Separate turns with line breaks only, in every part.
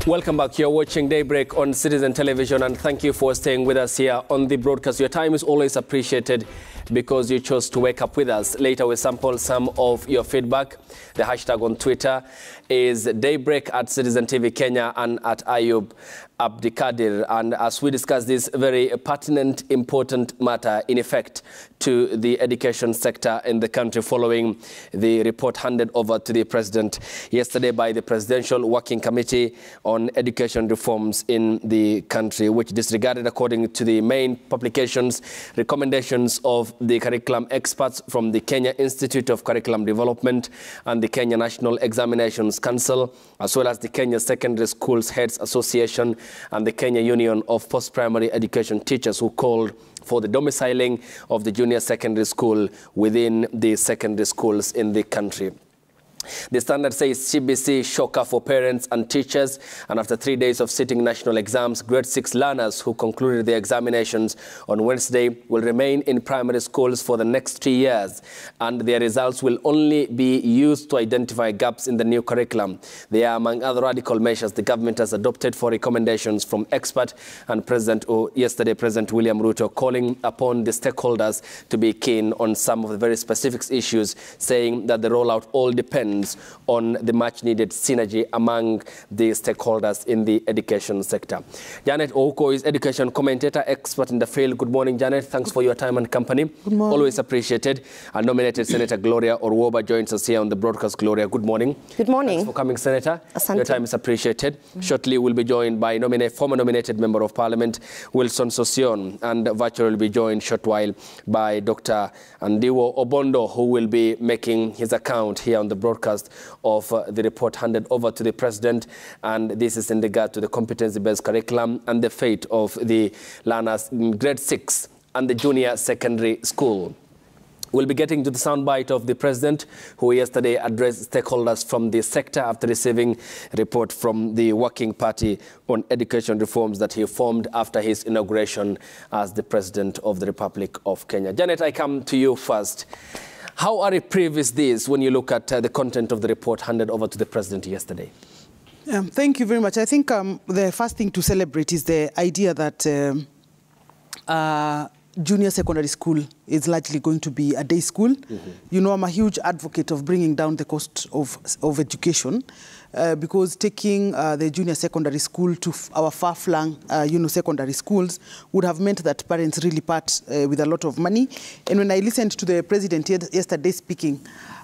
Welcome back. You're watching Daybreak on Citizen Television, and thank you for staying with us here on the broadcast. Your time is always appreciated because you chose to wake up with us. Later, we'll sample some of your feedback. The hashtag on Twitter is Daybreak at Citizen TV Kenya and at Ayub Abdikadir. And as we discuss this very pertinent, important matter, in effect, to the education sector in the country following the report handed over to the President yesterday by the Presidential Working Committee on Education Reforms in the country, which disregarded, according to the main publications, recommendations of the curriculum experts from the Kenya Institute of Curriculum Development and the Kenya National Examinations Council, as well as the Kenya Secondary Schools Heads Association and the Kenya Union of Post-Primary Education Teachers, who called for the domiciling of the junior secondary school within the secondary schools in the country. The Standard says CBC shocker for parents and teachers, and after 3 days of sitting national exams, grade 6 learners who concluded their examinations on Wednesday will remain in primary schools for the next 3 years, and their results will only be used to identify gaps in the new curriculum. They are among other radical measures the government has adopted for recommendations from expert and yesterday President William Ruto calling upon the stakeholders to be keen on some of the very specific issues, saying that the rollout all depends on the much-needed synergy among the stakeholders in the education sector. Janet Ouko is education commentator, expert in the field. Good morning, Janet. Thanks for your time and company.
Good morning.
Always appreciated. And nominated Senator Gloria Orwoba joins us here on the broadcast. Gloria, good morning.
Good morning.
Thanks for coming, Senator.
Asante.
Your time is appreciated. Shortly, we'll be joined by former nominated Member of Parliament Wilson Sosion, and virtually will be joined short while by Dr. Andiwo Obondo, who will be making his account here on the broadcast of the report handed over to the President, and this is in regard to the competency-based curriculum and the fate of the learners in grade 6 and the junior secondary school. We'll be getting to the soundbite of the President, who yesterday addressed stakeholders from the sector after receiving a report from the Working Party on education reforms that he formed after his inauguration as the President of the Republic of Kenya. Janet, I come to you first. How a reprieve is this when you look at the content of the report handed over to the President yesterday?
Thank you very much. I think the first thing to celebrate is the idea that junior secondary school is largely going to be a day school. You know, I'm a huge advocate of bringing down the cost of education because taking the junior secondary school to our far-flung, secondary schools would have meant that parents really part with a lot of money. And when I listened to the President yesterday speaking,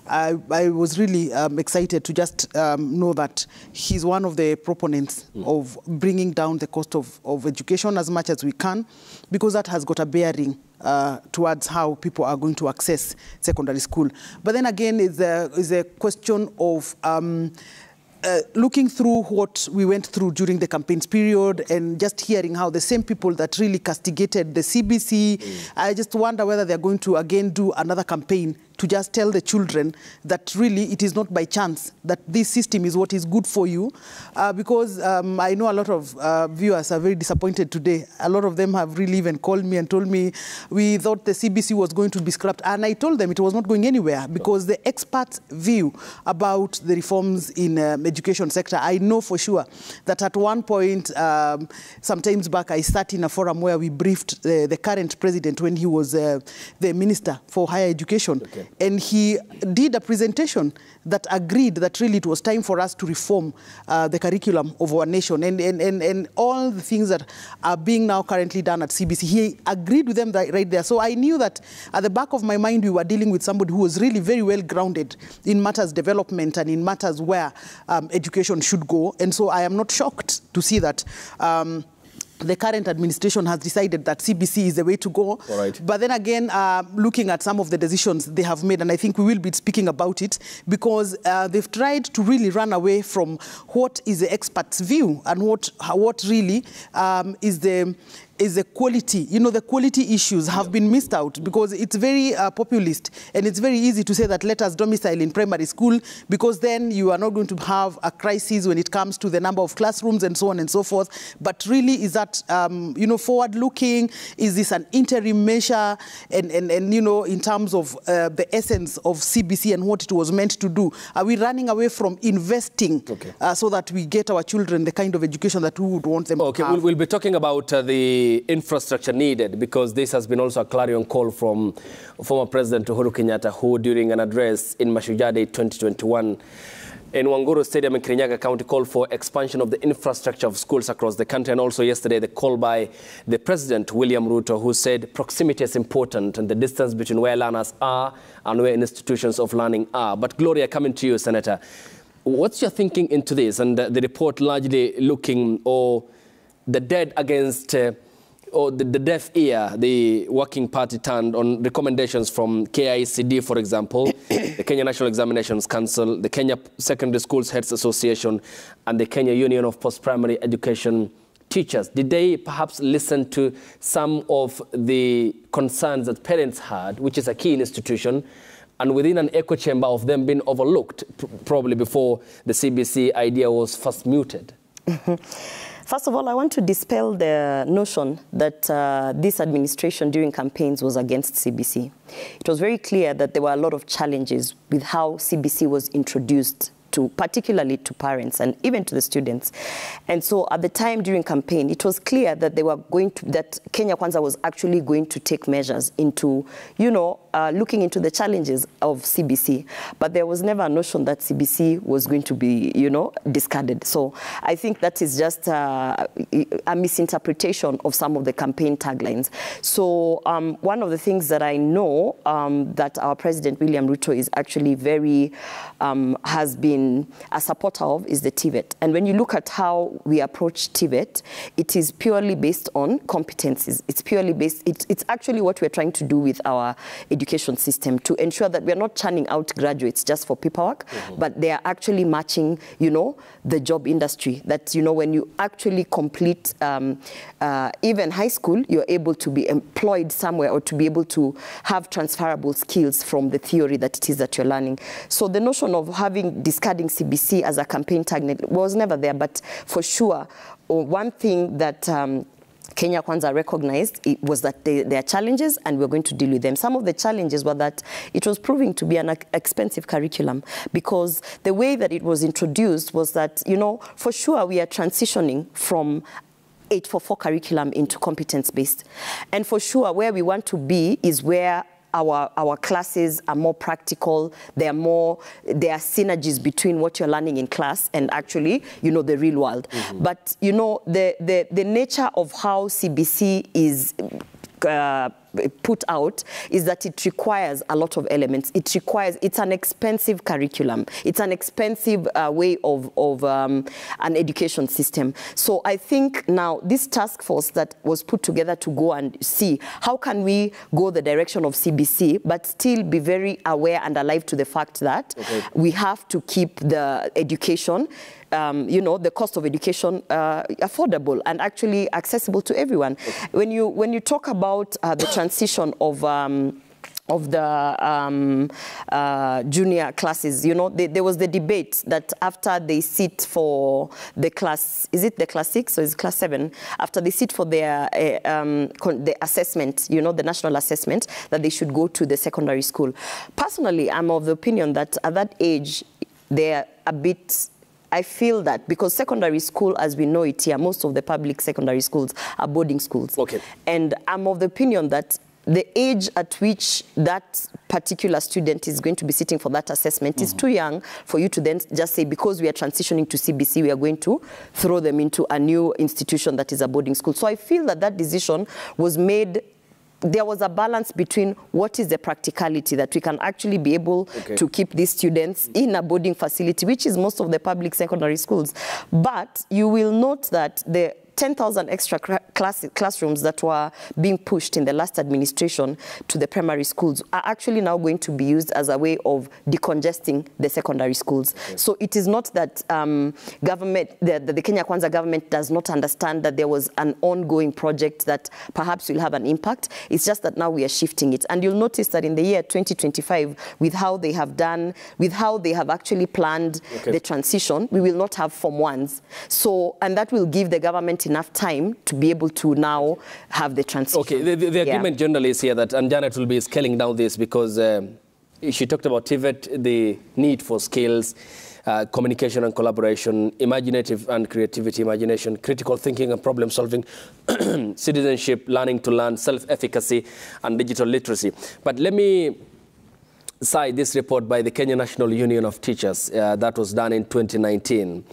I was really excited to just know that he's one of the proponents of bringing down the cost of education as much as we can, because that has got a bearing towards how people are going to access secondary school. But then again, is a question of looking through what we went through during the campaigns period and just hearing how the same people that really castigated the CBC, I just wonder whether they're going to again do another campaign to just tell the children that really it is not by chance that this system is what is good for you. Because I know a lot of viewers are very disappointed today. A lot of them have really even called me and told me we thought the CBC was going to be scrapped. And I told them it was not going anywhere because the experts' view about the reforms in education sector, I know for sure that at one point, sometimes back, I sat in a forum where we briefed the current president when he was the Minister for Higher Education. Okay. And he did a presentation that agreed that really it was time for us to reform the curriculum of our nation and all the things that are being now currently done at CBC. He agreed with them right there. So I knew that at the back of my mind, we were dealing with somebody who was really very well grounded in matters development and in matters where education should go. And so I am not shocked to see that the current administration has decided that CBC is the way to go.
All right.
But then again, looking at some of the decisions they have made, and I think we will be speaking about it, because they've tried to really run away from what is the expert's view and what really is the is the quality. You know, the quality issues have been missed out because it's very populist, and it's very easy to say that let us domicile in primary school, because then you are not going to have a crisis when it comes to the number of classrooms and so on and so forth. But really, is that, you know, forward-looking? Is this an interim measure? And you know, in terms of the essence of CBC and what it was meant to do, are we running away from investing so that we get our children the kind of education that we would want them to have?
We'll be talking about the infrastructure needed, because this has been also a clarion call from former President Uhuru Kenyatta, who during an address in Mashujaa Day 2021 in Wanguru Stadium in Kirinyaga County called for expansion of the infrastructure of schools across the country. And also yesterday the call by the President William Ruto, who said proximity is important and the distance between where learners are and where institutions of learning are. But Gloria, coming to you, Senator, what's your thinking into this? And the report largely looking, or the dead against, or the deaf ear, the working party turned on recommendations from KICD, for example, the Kenya National Examinations Council, the Kenya Secondary Schools Heads Association, and the Kenya Union of Post-Primary Education Teachers. Did they perhaps listen to some of the concerns that parents had, which is a key institution, and within an echo chamber of them being overlooked, probably before the CBC idea was first mooted?
First of all, I want to dispel the notion that this administration during campaigns was against CBC. It was very clear that there were a lot of challenges with how CBC was introduced to, particularly to parents and even to the students. And so at the time during campaign, it was clear that they were going to, that Kenya Kwanza was actually going to take measures into, you know, looking into the challenges of CBC. But there was never a notion that CBC was going to be, you know, discarded. So I think that is just a misinterpretation of some of the campaign taglines. So one of the things that I know that our President William Ruto is actually very, has been a supporter of is the TVET. And when you look at how we approach TVET, it is purely based on competencies. It's purely based, it's actually what we're trying to do with our education system to ensure that we're not churning out graduates just for paperwork, but they are actually matching, you know, the job industry. That, you know, when you actually complete even high school, you're able to be employed somewhere or to be able to have transferable skills from the theory that it is that you're learning. So the notion of having discarding CBC as a campaign tag was never there, but for sure, one thing that Kenya Kwanza recognized was that there are challenges and we're going to deal with them. Some of the challenges were that it was proving to be an expensive curriculum, because the way that it was introduced was that, you know, for sure we are transitioning from 844 curriculum into competence-based. And for sure where we want to be is where our classes are more practical. There are synergies between what you're learning in class and actually, you know, the real world. But, you know, the nature of how CBC is put out is that it requires a lot of elements. It's an expensive curriculum. It's an expensive way of an education system. So I think now this task force that was put together to go and see how can we go the direction of CBC, but still be very aware and alive to the fact that we have to keep the education, you know, the cost of education affordable and actually accessible to everyone. When you talk about the transition of the junior classes, you know, there was the debate that after they sit for the class, is it the class 6 or is it class 7? After they sit for their the assessment, you know, the national assessment, that they should go to the secondary school. Personally, I'm of the opinion that at that age, they're a bit... I feel that because secondary school, as we know it here, most of the public secondary schools are boarding schools. And I'm of the opinion that the age at which that particular student is going to be sitting for that assessment is too young for you to then just say, because we are transitioning to CBC, we are going to throw them into a new institution that is a boarding school. So I feel that that decision was made. There was a balance between what is the practicality that we can actually be able to keep these students in a boarding facility, which is most of the public secondary schools. But you will note that the 10,000 extra classrooms that were being pushed in the last administration to the primary schools are actually now going to be used as a way of decongesting the secondary schools. Okay. So it is not that the Kenya Kwanza government does not understand that there was an ongoing project that perhaps will have an impact. It's just that now we are shifting it. And you'll notice that in the year 2025, with how they have done, with how they have actually planned the transition, we will not have Form 1s. So, and that will give the government enough time to be able to now have the transition.
Okay, the agreement generally is here that, and Janet will be scaling down this because she talked about TVET, the need for skills, communication and collaboration, imaginative and creativity, imagination, critical thinking and problem solving, citizenship, learning to learn, self-efficacy, and digital literacy. But let me cite this report by the Kenya National Union of Teachers that was done in 2019.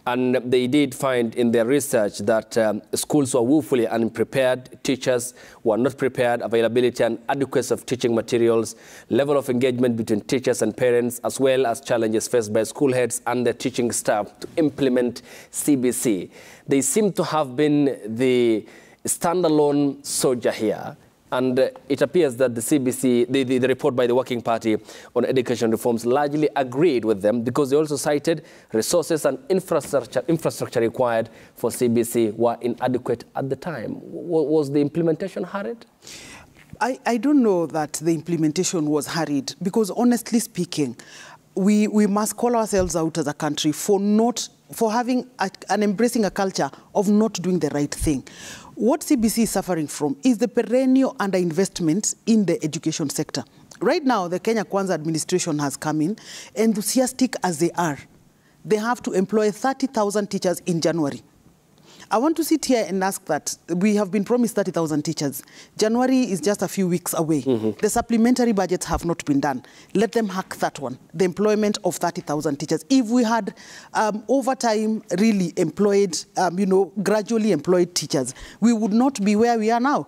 And they did find in their research that schools were woefully unprepared, teachers were not prepared, availability and adequacy of teaching materials, level of engagement between teachers and parents, as well as challenges faced by school heads and the teaching staff to implement CBC. They seem to have been the standalone soldier here. And it appears that the CBC, the report by the Working Party on education reforms largely agreed with them because they also cited resources and infrastructure required for CBC were inadequate at the time. Was the implementation hurried?
I don't know that the implementation was hurried because honestly speaking, we must call ourselves out as a country for having and embracing a culture of not doing the right thing. What CBC is suffering from is the perennial underinvestment in the education sector. Right now, the Kenya Kwanza administration has come in, enthusiastic as they are. They have to employ 30,000 teachers in January. I want to sit here and ask that we have been promised 30,000 teachers. January is just a few weeks away. The supplementary budgets have not been done. Let them hack that one, the employment of 30,000 teachers. If we had over time really employed, gradually employed teachers, we would not be where we are now.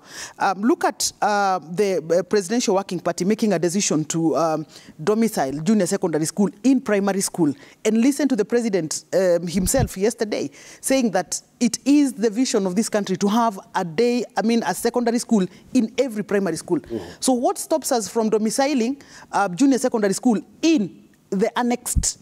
Look at the Presidential Working Party making a decision to domicile junior secondary school in primary school, and listen to the president himself yesterday saying that it is the vision of this country to have a secondary school in every primary school. So what stops us from domiciling junior secondary school in the annexed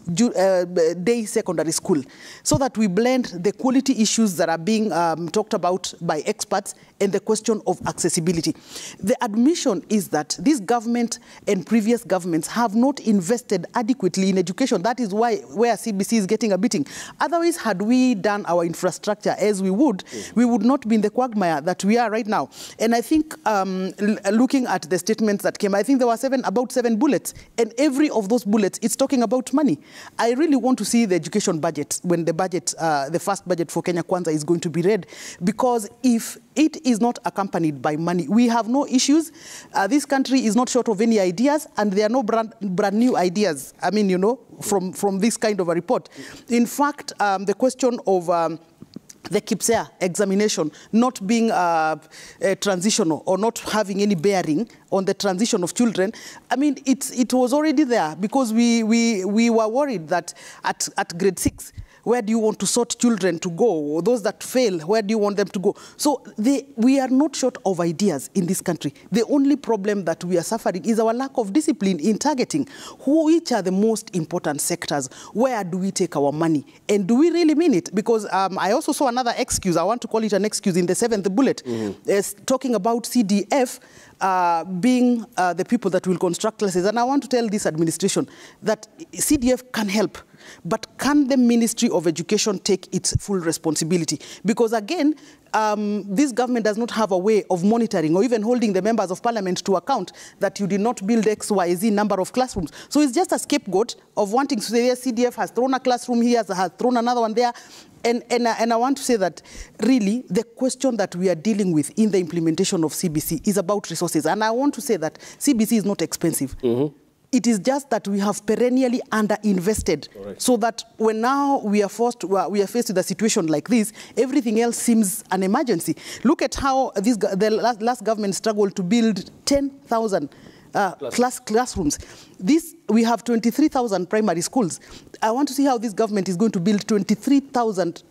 day secondary school so that we blend the quality issues that are being talked about by experts and the question of accessibility? The admission is that this government and previous governments have not invested adequately in education. That is where CBC is getting a beating. Otherwise, had we done our infrastructure as we would not be in the quagmire that we are right now. And I think looking at the statements that came, I think there were about seven bullets, and every of those bullets, it's talking about money. I really want to see the education budget when the first budget for Kenya Kwanza is going to be read, because if it is not accompanied by money, we have no issues. This country is not short of any ideas, and there are no brand new ideas, from this kind of a report. In fact, the question of the KIPSEA examination not being transitional or not having any bearing on the transition of children, it was already there, because we were worried that at grade 6, where do you want to sort children to go? Or those that fail, where do you want them to go? So we are not short of ideas in this country. The only problem that we are suffering is our lack of discipline in targeting which are the most important sectors. Where do we take our money? And do we really mean it? Because I also saw another excuse, I want to call it an excuse, in the 7th bullet, talking about CDF being the people that will construct classes. And I want to tell this administration that CDF can help, but can the Ministry of Education take its full responsibility? Because again, this government does not have a way of monitoring or even holding the members of parliament to account that you did not build XYZ number of classrooms. So it's just a scapegoat of wanting to say, yes, CDF has thrown a classroom here, has thrown another one there. And I want to say that really the question that we are dealing with in the implementation of CBC is about resources. And I want to say that CBC is not expensive. It is just that we have perennially underinvested, so that when now we are faced with a situation like this, everything else seems an emergency. Look at how the last government struggled to build 10,000 classrooms. We have 23,000 primary schools. I want to see how this government is going to build 23,000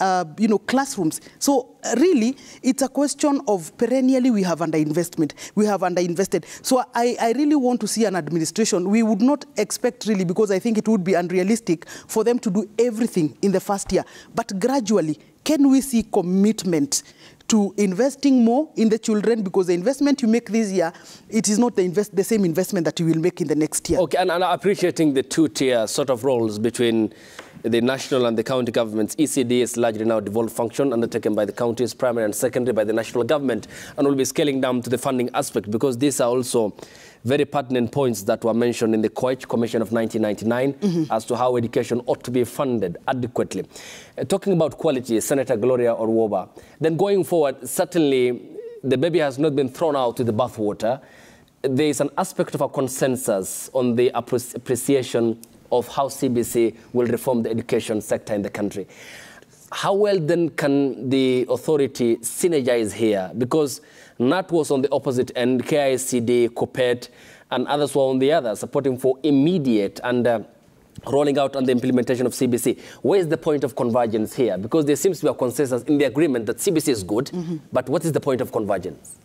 classrooms. So really, it's a question of perennially we have underinvestment. We have underinvested. So I really want to see an administration. We would not expect really, because I think it would be unrealistic for them to do everything in the first year. But gradually, can we see commitment to investing more in the children, because the investment you make this year, it is not the same investment that you will make in the next year. Okay,
and appreciating the two-tier sort of roles between the national and the county governments. ECD is largely now devolved function undertaken by the counties, primary and secondary by the national government, and will be scaling down to the funding aspect, because these are also very pertinent points that were mentioned in the Koech Commission of 1999 as to how education ought to be funded adequately. Talking about quality, Senator Gloria Orwoba, then going forward, certainly the baby has not been thrown out with the bathwater. There is an aspect of a consensus on the appreciation of how CBC will reform the education sector in the country. How well then can the authority synergize here? Because NAT was on the opposite end, KICD, COPET, and others were on the other, supporting for immediate and rolling out on the implementation of CBC. Where is the point of convergence here? Because there seems to be a consensus in the agreement that CBC is good, but what is the point of convergence?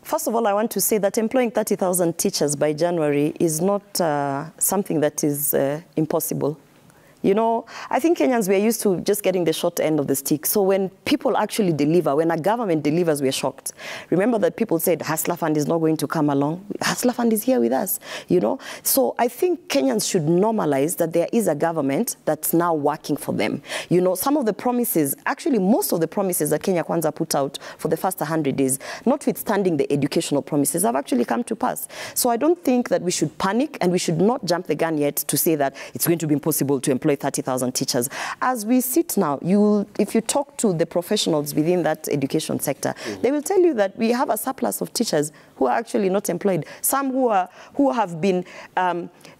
First of all, I want to say that employing 30,000 teachers by January is not something that is impossible. You know, I think Kenyans, we are used to just getting the short end of the stick. So when people actually deliver, when a government delivers, we are shocked. Remember that people said Hustler Fund is not going to come along. Hustler Fund is here with us, you know. So I think Kenyans should normalize that there is a government that's now working for them. You know, some of the promises, actually most of the promises that Kenya Kwanza put out for the first 100 days, notwithstanding the educational promises, have actually come to pass. So I don't think that we should panic, and we should not jump the gun yet to say that it's going to be impossible to employ 30,000 teachers. As we sit now, if you talk to the professionals within that education sector, they will tell you that we have a surplus of teachers who are actually not employed. Some who have been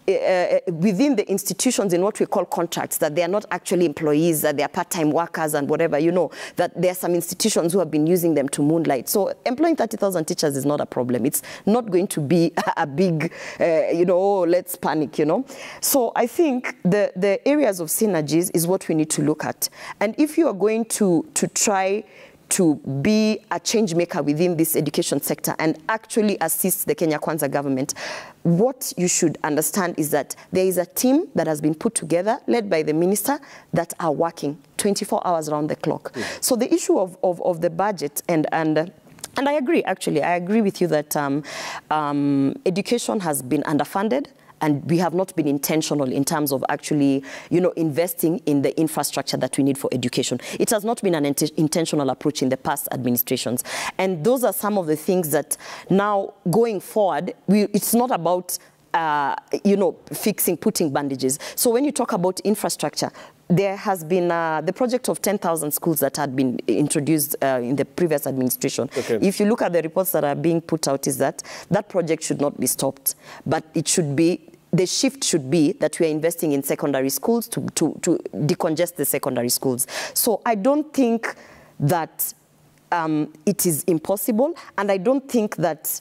within the institutions in what we call contracts, that they are not actually employees, that they are part-time workers and whatever, you know, that there are some institutions who have been using them to moonlight. So employing 30,000 teachers is not a problem. It's not going to be a big, you know, let's panic, you know. So I think the areas of synergies is what we need to look at. And if you are going to try to be a change maker within this education sector and actually assist the Kenya Kwanza government, what you should understand is that there is a team that has been put together, led by the minister, that are working 24 hours around the clock. So the issue of the budget and I agree, actually, I agree with you that education has been underfunded, and we have not been intentional in terms of actually, you know, investing in the infrastructure that we need for education. It has not been an intentional approach in the past administrations. And those are some of the things that now, going forward, it's not about, you know, putting bandages. So when you talk about infrastructure, there has been the project of 10,000 schools that had been introduced in the previous administration. If you look at the reports that are being put out, is that project should not be stopped, but it should be, the shift should be that we are investing in secondary schools to decongest the secondary schools. So I don't think that it is impossible, and I don't think that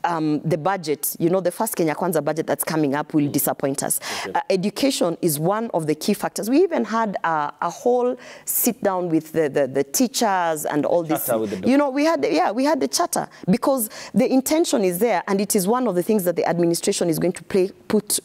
the budget, you know, the first Kenya Kwanza budget that's coming up will disappoint us. Education is one of the key factors. We even had a whole sit down with the teachers and all this. You know, we had the charter, because the intention is there, and it is one of the things that the administration is going to put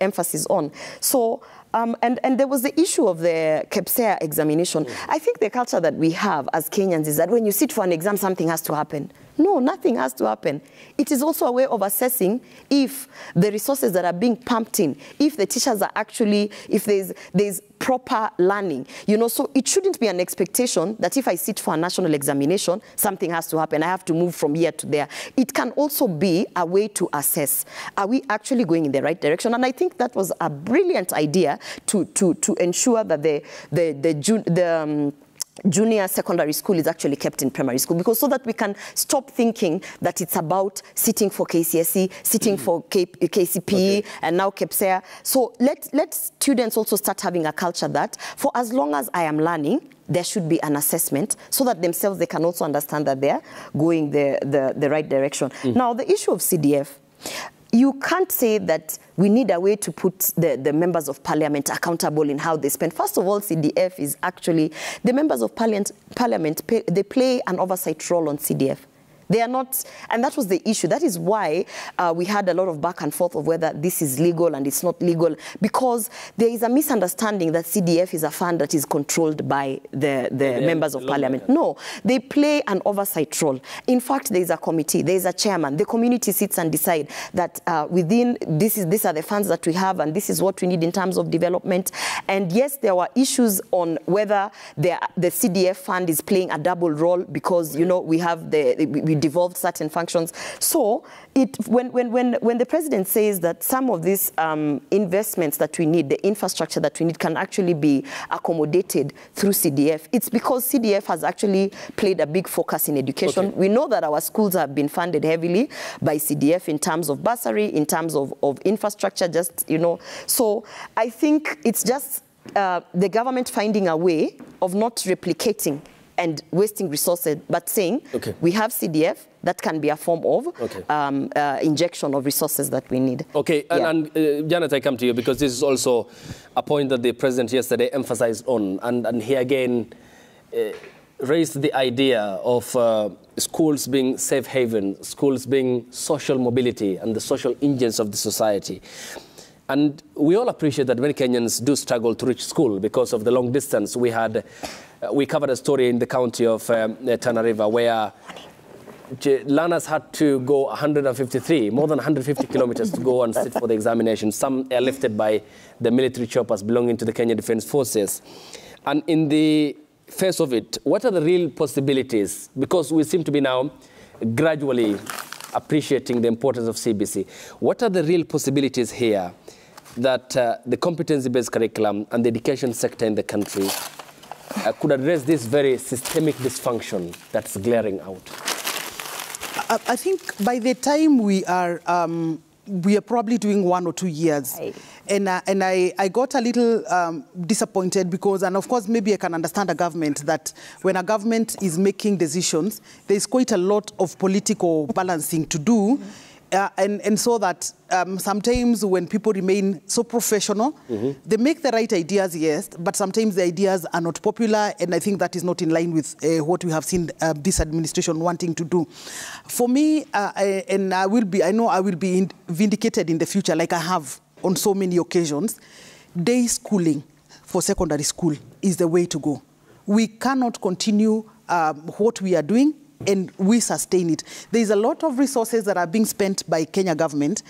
emphasis on. So and there was the issue of the KPSEA examination. I think the culture that we have as Kenyans is that when you sit for an exam, something has to happen. No, nothing has to happen. It is also a way of assessing if the resources that are being pumped in, if the teachers are actually, if there's proper learning, you know. So it shouldn't be an expectation that if I sit for a national examination, something has to happen. I have to move from here to there. It can also be a way to assess, are we actually going in the right direction? And I think that was a brilliant idea to ensure that the junior secondary school is actually kept in primary school, because so that we can stop thinking that it's about sitting for KCSE, sitting for KCPE, and now KPSEA. So let students also start having a culture that for as long as I am learning, there should be an assessment, so that themselves they can also understand that they're going the right direction. Now, the issue of CDF, you can't say that we need a way to put the members of parliament accountable in how they spend. First of all, CDF is actually, the members of parliament they play an oversight role on CDF. They are not, and that was the issue. That is why we had a lot of back and forth of whether this is legal and it's not legal, because there is a misunderstanding that CDF is a fund that is controlled by the members of parliament. No, they play an oversight role. In fact, there is a committee, there is a chairman. The community sits and decide that within these are the funds that we have, and this is what we need in terms of development. And yes, there were issues on whether the CDF fund is playing a double role, because we have we devolved certain functions. So when the president says that some of these investments that we need, the infrastructure that we need, can actually be accommodated through CDF, it's because CDF has actually played a big focus in education. Okay. We know that our schools have been funded heavily by CDF in terms of bursary, in terms of infrastructure, So I think it's just the government finding a way of not replicating and wasting resources, but saying we have CDF, that can be a form of injection of resources that we need.
Okay, and Janet, I come to you because this is also a point that the president yesterday emphasized on, and he again raised the idea of schools being safe haven, schools being social mobility and the social engines of the society. And we all appreciate that many Kenyans do struggle to reach school because of the long distance. We covered a story in the county of Tana River where learners had to go more than 150 kilometers to go and sit for the examination. Some airlifted by the military choppers belonging to the Kenya Defence Forces. And in the face of it, what are the real possibilities? Because we seem to be now gradually appreciating the importance of CBC. What are the real possibilities here that the competency-based curriculum and the education sector in the country could address this very systemic dysfunction that's glaring out?
I think by the time we are probably doing 1 or 2 years. Right. And I got a little disappointed because, and of course, maybe I can understand a government that when a government is making decisions, there's quite a lot of political balancing to do. And so that sometimes when people remain so professional, they make the right ideas, yes, but sometimes the ideas are not popular, and I think that is not in line with what we have seen this administration wanting to do. For me, I know I will be vindicated in the future, like I have on so many occasions. Day schooling for secondary school is the way to go. We cannot continue what we are doing and we sustain it. There is a lot of resources that are being spent by Kenya government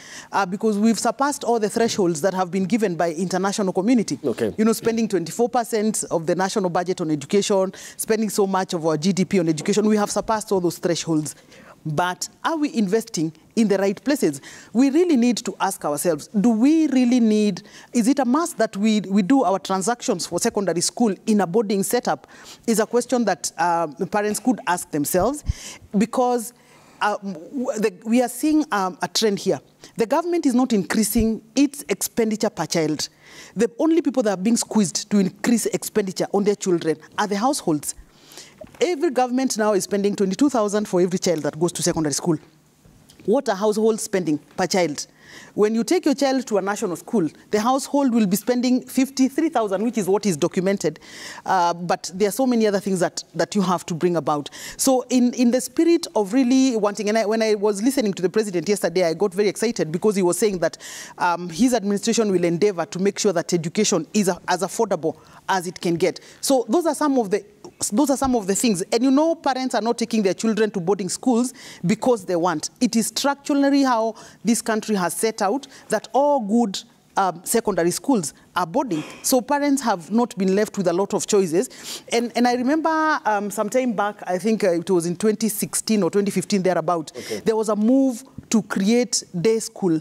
because we've surpassed all the thresholds that have been given by international community. Okay. Spending 24% of the national budget on education, spending so much of our GDP on education, we have surpassed all those thresholds. But are we investing in the right places? We really need to ask ourselves, do we really need, is it a must that we do our transactions for secondary school in a boarding setup? Is a question that parents could ask themselves, because we are seeing a trend here. The government is not increasing its expenditure per child. The only people that are being squeezed to increase expenditure on their children are the households. Every government now is spending 22,000 for every child that goes to secondary school. What are households spending per child? When you take your child to a national school, the household will be spending 53,000, which is what is documented. But there are so many other things that you have to bring about. So in the spirit of really wanting, and when I was listening to the president yesterday, I got very excited because he was saying that his administration will endeavor to make sure that education is as affordable as it can get. So those are some of the things. And parents are not taking their children to boarding schools because they want. It is structurally how this country has set out that all good secondary schools are boarding. So parents have not been left with a lot of choices. And I remember some time back, I think it was in 2016 or 2015 thereabout, there was a move to create day school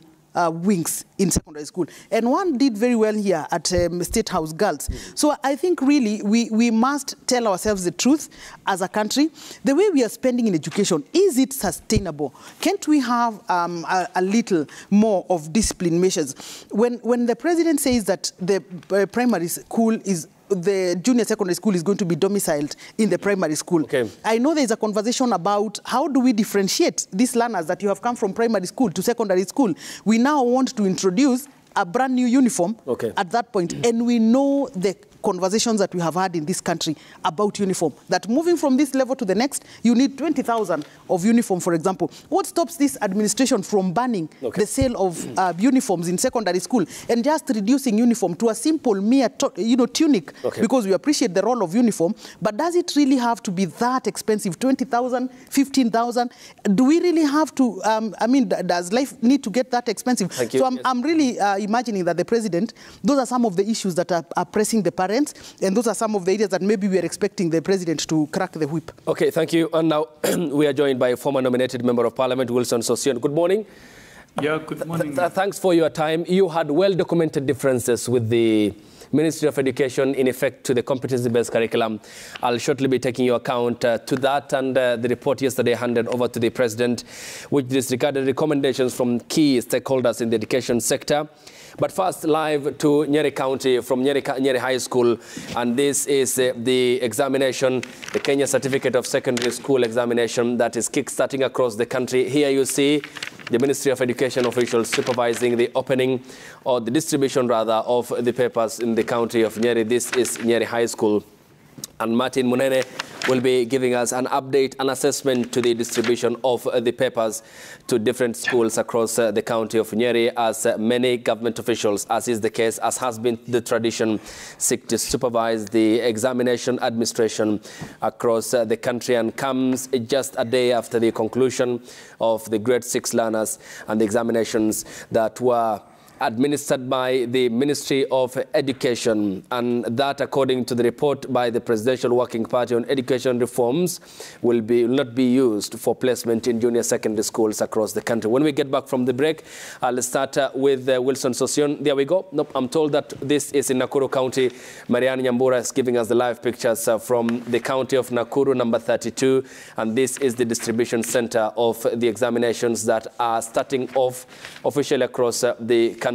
wings in secondary school. And one did very well here at State House Girls. So I think really we must tell ourselves the truth as a country. The way we are spending in education, is it sustainable? Can't we have a little more of discipline measures? When the president says that the primary school is the junior secondary school is going to be domiciled in the primary school.
Okay.
I know there's a conversation about how do we differentiate these learners that you have come from primary school to secondary school. We now want to introduce a brand new uniform at that point. And we know the conversations that we have had in this country about uniform, that moving from this level to the next, you need 20,000 of uniform, for example. What stops this administration from banning the sale of uniforms in secondary school and just reducing uniform to a simple mere tunic? Because we appreciate the role of uniform, but does it really have to be that expensive? 20,000, 15,000? Do we really have to, I mean, does life need to get that expensive?
Thank you.
So I'm really imagining that the president, those are some of the issues that are pressing the parents, and those are some of the areas that maybe we are expecting the president to crack the whip. Okay, thank you. And now we are joined by a former nominated member of parliament, Wilson Sossion. Good morning.
Yeah, good morning.
Thanks for your time. You had well-documented differences with the Ministry of Education in effect to the competency-based curriculum. I'll shortly be taking your account to that and the report yesterday handed over to the president, which disregarded recommendations from key stakeholders in the education sector. But first, live to Nyeri County from Nyeri High School, and this is the examination, the Kenya Certificate of Secondary School examination that is kick-starting across the country. Here you see the Ministry of Education officials supervising the opening, or the distribution rather, of the papers in the county of Nyeri. This is Nyeri High School. And Martin Munene will be giving us an update, an assessment to the distribution of the papers to different schools across the county of Nyeri, as many government officials, as is the case, as has been the tradition, seek to supervise the examination administration across the country, and comes just a day after the conclusion of the grade 6 learners and the examinations that were administered by the Ministry of Education, and that, according to the report by the Presidential Working Party on Education Reforms, will not be used for placement in junior secondary schools across the country. When we get back from the break, I'll start with Wilson Sossion. There we go. Nope, I'm told that this is in Nakuru County. Marianne Nyambura is giving us the live pictures from the county of Nakuru, number 32, and this is the distribution center of the examinations that are starting off officially across the country,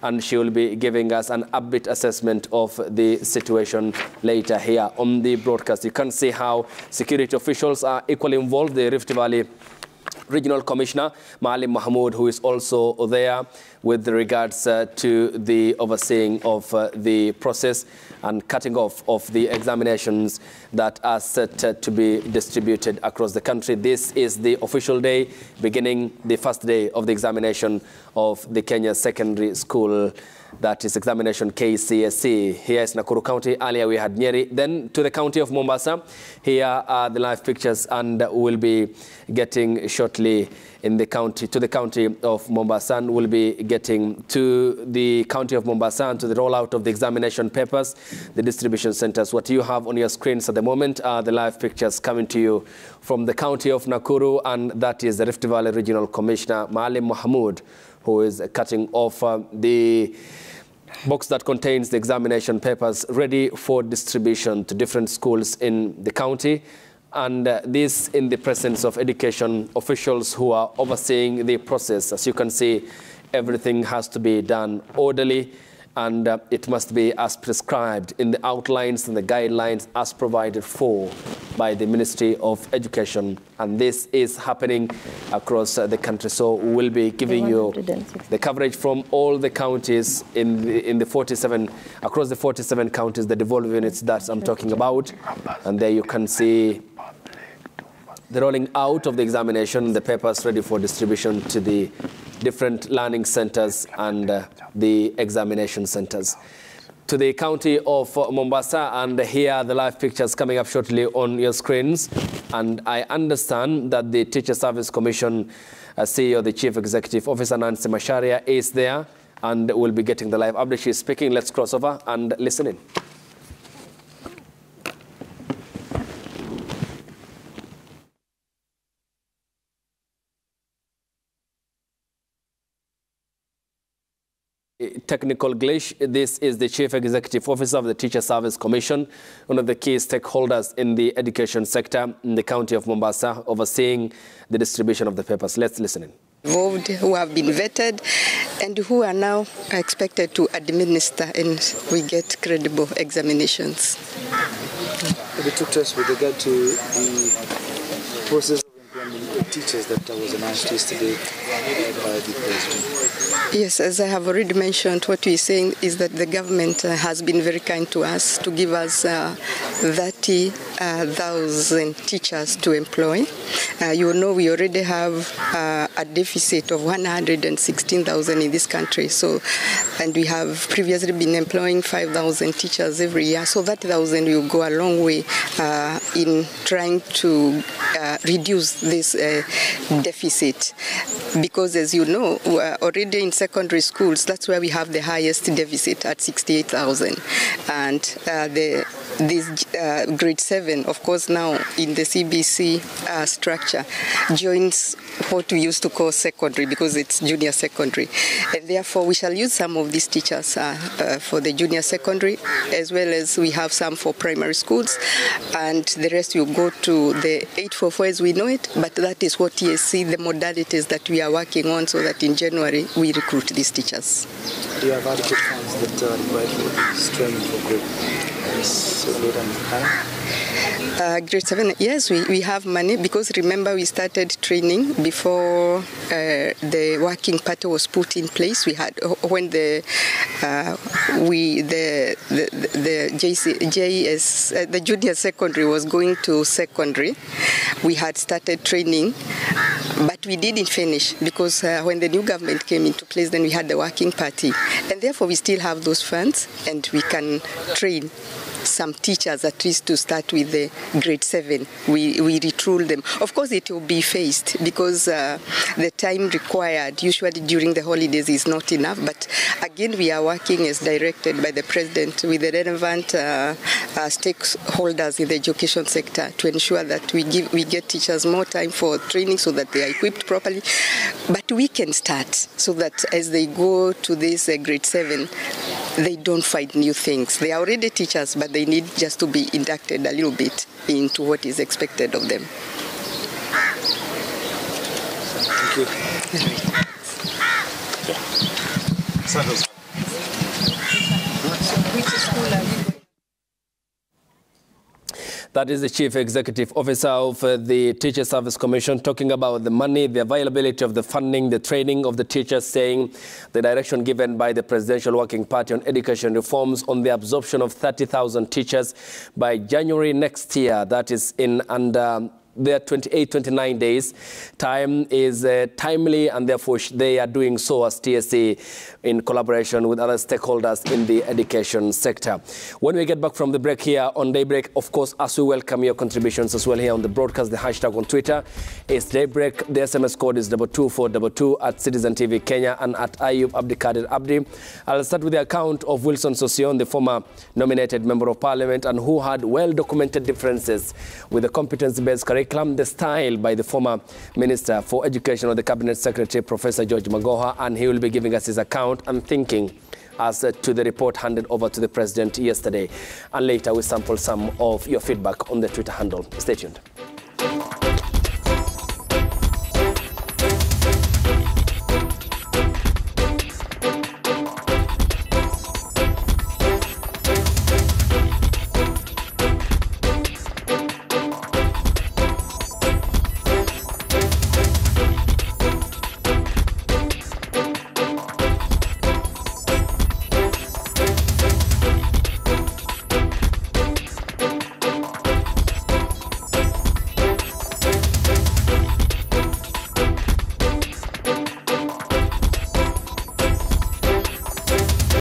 and she will be giving us an upbeat assessment of the situation later here on the broadcast. You can see how security officials are equally involved. The Rift Valley Regional Commissioner, Maalim Mahmood, who is also there with regards to the overseeing of the process and cutting off of the examinations that are set to be distributed across the country. This is the official day, beginning the first day of the examination of the Kenya Secondary School, that is examination KCSE. Here is Nakuru County. Earlier we had Nyeri. Then to the county of Mombasa. Here are the live pictures, and we'll be getting shortly in the county, to the county of Mombasa, and we'll be getting to the county of Mombasa and to the rollout of the examination papers, the distribution centers. What you have on your screens at the moment are the live pictures coming to you from the county of Nakuru, and that is the Rift Valley Regional Commissioner, Maalim Mahmood, who is cutting off the box that contains the examination papers ready for distribution to different schools in the county. And this in the presence of education officials who are overseeing the process. As you can see, everything has to be done orderly, and it must be as prescribed in the outlines and the guidelines as provided for by the Ministry of Education. And this is happening across the country. So we'll be giving you the coverage from all the counties in the 47, across the 47 counties, the devolved units that I'm talking about. And there you can see the rolling out of the examination, the papers ready for distribution to the different learning centers and the examination centers. To the county of Mombasa, and here are the live pictures coming up shortly on your screens. And I understand that the Teacher Service Commission CEO, the Chief Executive Officer, Nancy Macharia, is there and will be getting the live update. She's speaking. Let's cross over and listen in. Technical glitch. This is the Chief Executive Officer of the Teacher Service Commission, one of the key stakeholders in the education sector in the county of Mombasa, overseeing the distribution of the papers. Let's listen in.
involved, who have been vetted, and who are now expected to administer, and we get credible examinations.
Maybe talk to us with regard to the process of employment teachers that was announced yesterday by the president.
Yes, as I have already mentioned, what we're saying is that the government has been very kind to us to give us 30,000 teachers to employ. You know, we already have a deficit of 116,000 in this country. So, and we have previously been employing 5,000 teachers every year. So that 1,000 will go a long way in trying to reduce this deficit. Because as you know, already in secondary schools, that's where we have the highest deficit at 68,000. And this grade 7, of course, now in the CBC structure, joins what we used to call secondary because it's junior secondary. And therefore, we shall use some of these teachers for the junior secondary, as well as we have some for primary schools. And the rest will go to the 844 as we know it. But that is what TSC, the modalities that we are working on, so that in January we recruit these teachers.
Do you have adequate funds that are required for this training for grade 7 and higher?
Grade 7, yes, we have money because remember we started training before the working party was put in place. We had when the junior secondary was going to secondary, we had started training, but we didn't finish because when the new government came into place, then we had the working party, and therefore we still have those funds and we can train some teachers at least to start with the grade 7. We retool them. Of course, it will be phased because the time required, usually during the holidays, is not enough. But again, we are working as directed by the president with the relevant stakeholders in the education sector to ensure that we get teachers more time for training so that they are equipped properly. But we can start so that as they go to this grade 7, they don't find new things. They are already teachers, but they need just to be inducted a little bit into what is expected of them.
Thank you.
That is the Chief Executive Officer of the Teacher Service Commission talking about the money, the availability of the funding, the training of the teachers, saying the direction given by the Presidential Working Party on education reforms on the absorption of 30,000 teachers by January next year. That is in under their 28-29 days. Time is timely, and therefore they are doing so as TSC in collaboration with other stakeholders in the education sector. When we get back from the break here on Daybreak, of course, as we welcome your contributions as well here on the broadcast, the hashtag on Twitter is Daybreak. The SMS code is 22422 at Citizen TV Kenya and at Ayub Abdikadir Abdi. I'll start with the account of Wilson Sosion, the former nominated member of parliament and who had well-documented differences with the competence-based curriculum, the style by the former Minister for Education or the Cabinet Secretary, Professor George Magoha, and he will be giving us his account and thinking as to the report handed over to the President yesterday. And later we sample some of your feedback on the Twitter handle. Stay tuned.